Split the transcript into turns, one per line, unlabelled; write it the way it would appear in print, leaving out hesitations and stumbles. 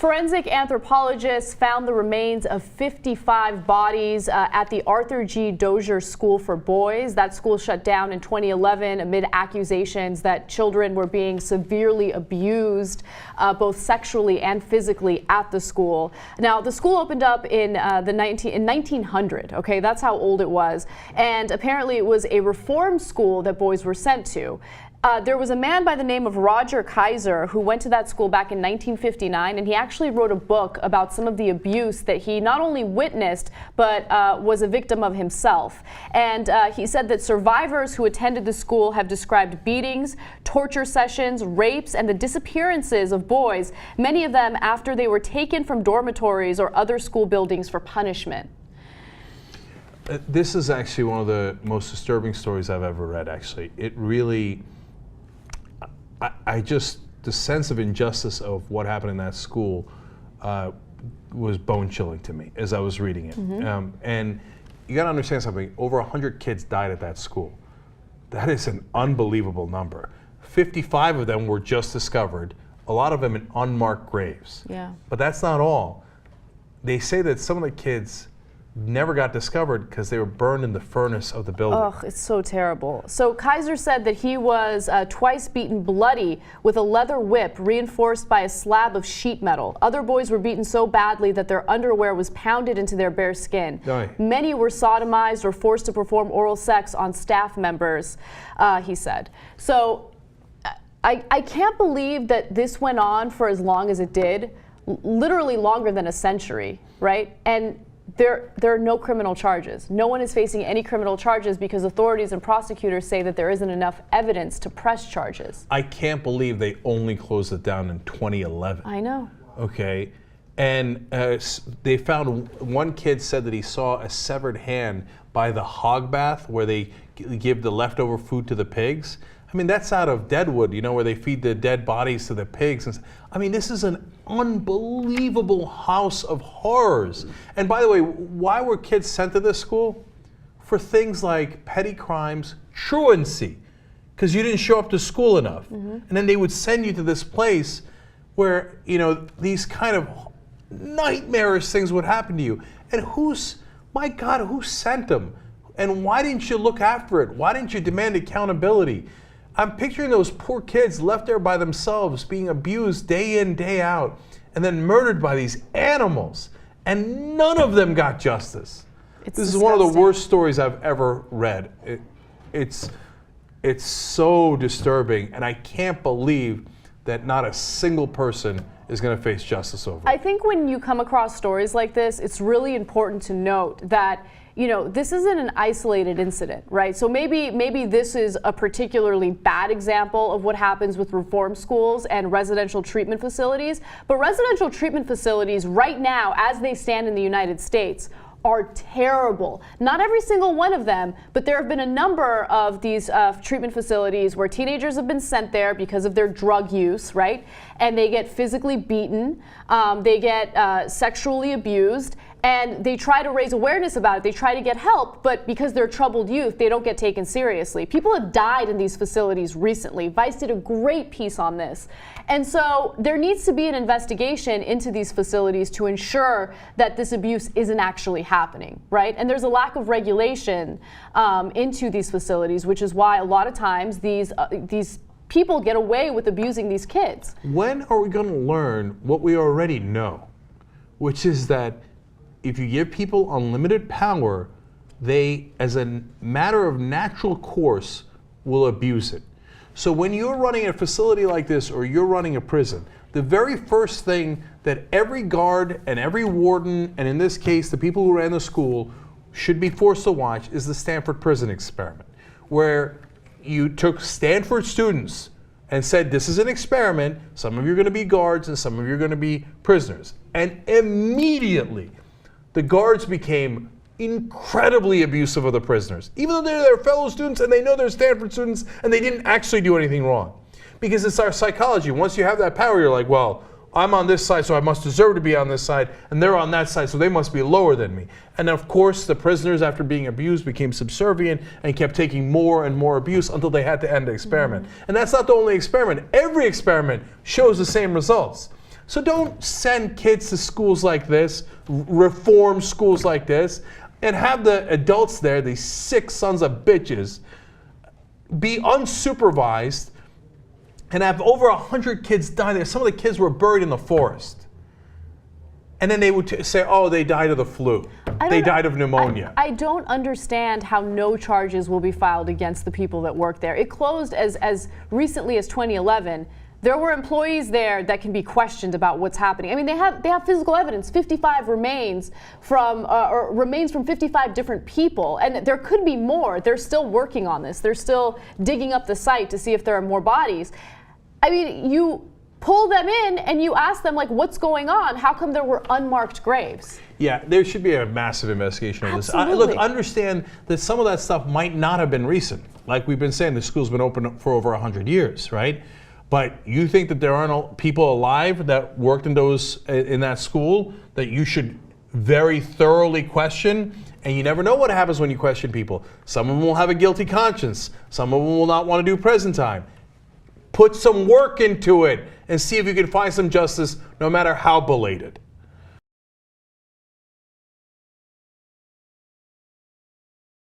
Forensic anthropologists found the remains of 55 bodies at the Arthur G. Dozier School for Boys. That school shut down in 2011 amid accusations that children were being severely abused, both sexually and physically, at the school. Now, the school opened up in 1900. Okay, that's how old it was, and apparently it was a reform school that boys were sent to. There was a man by the name of Roger Kaiser who went to that school back in 1959, and he actually wrote a book about some of the abuse that he not only witnessed, but was a victim of himself. And he said that survivors who attended the school have described beatings, torture sessions, rapes, and the disappearances of boys, many of them after they were taken from dormitories or other school buildings for punishment.
This is actually one of the most disturbing stories I've ever read, actually. It really... the sense of injustice of what happened in that school was bone-chilling to me as I was reading it. And you gotta understand something, over 100 kids died at that school. That is an unbelievable number. 55 of them were just discovered, a lot of them in unmarked graves.
Yeah.
But that's not all. They say that some of the kids never got discovered because they were burned in the furnace of the building.
Oh, it's so terrible. So Kaiser said that he was twice beaten bloody with a leather whip reinforced by a slab of sheet metal. Other boys were beaten so badly that their underwear was pounded into their bare skin.
Aye.
Many were sodomized or forced to perform oral sex on staff members, he said. So I can't believe that this went on for as long as it did, literally longer than a century, right? And there are no criminal charges. No one is facing any criminal charges because authorities and prosecutors say that there isn't enough evidence to press charges.
I can't believe they only closed it down in 2011.
I know.
Okay. And they found, one kid said that he saw a severed hand by the hog bath where they give the leftover food to the pigs. I mean, that's out of Deadwood, you know, where they feed the dead bodies to the pigs. I mean, this is an unbelievable house of horrors. And by the way, why were kids sent to this school? For things like petty crimes, truancy, because you didn't show up to school enough. And then they would send you to this place where, you know, these kind of nightmarish things would happen to you. And my God, who sent them? And why didn't you look after it? Why didn't you demand accountability? I'm picturing those poor kids left there by themselves, being abused day in, day out, and then murdered by these animals. And none of them got justice. This is one of the worst stories I've ever read. It's so disturbing, and I can't believe that not a single person is going to face justice over it.
I think when you come across stories like this, it's really important to note that, you know, this isn't an isolated incident, right? So maybe this is a particularly bad example of what happens with reform schools and residential treatment facilities. But residential treatment facilities right now, as they stand in the United States, are terrible. Not every single one of them, but there have been a number of these treatment facilities where teenagers have been sent there because of their drug use, right? And they get physically beaten, they get sexually abused, and they try to raise awareness about it. They try to get help, but because they're troubled youth, they don't get taken seriously. People have died in these facilities recently. Vice did a great piece on this. And so there needs to be an investigation into these facilities to ensure that this abuse isn't actually happening, right? And there's a lack of regulation into these facilities, which is why a lot of times these people get away with abusing these kids.
When are we going to learn what we already know, which is that if you give people unlimited power, they, as a matter of natural course, will abuse it. So when you're running a facility like this, or you're running a prison, the very first thing that every guard and every warden, and in this case, the people who ran the school, should be forced to watch is the Stanford Prison Experiment, where you took Stanford students and said, this is an experiment, some of you are going to be guards and some of you are going to be prisoners. And immediately, the guards became incredibly abusive of the prisoners, even though they're their fellow students and they know they're Stanford students and they didn't actually do anything wrong. Because it's our psychology. Once you have that power, you're like, well, I'm on this side, so I must deserve to be on this side, and they're on that side, so they must be lower than me. And of course, the prisoners, after being abused, became subservient and kept taking more and more abuse until they had to end the experiment. And that's not the only experiment. Every experiment shows the same results. So don't send kids to schools like this, reform schools like this, and have the adults there, these sick sons of bitches, be unsupervised and have over 100 kids die there. Some of the kids were buried in the forest. And then they would say, oh, they died of the flu. They died of pneumonia.
I don't understand how no charges will be filed against the people that work there. It closed as recently as 2011. There were employees there that can be questioned about what's happening. I mean, they have physical evidence, 55 remains from 55 different people, and there could be more. They're still working on this. They're still digging up the site to see if there are more bodies. I mean, you pull them in and you ask them, like, what's going on? How come there were unmarked graves?
Yeah, there should be a massive investigation of this. Look, understand that some of that stuff might not have been recent. Like we've been saying, the school's been open for over 100 years, right? But you think that there aren't people alive that worked in that school that you should very thoroughly question? And you never know what happens when you question people. Some of them will have a guilty conscience. Some of them will not want to do prison time. Put some work into it and see if you can find some justice, no matter how belated.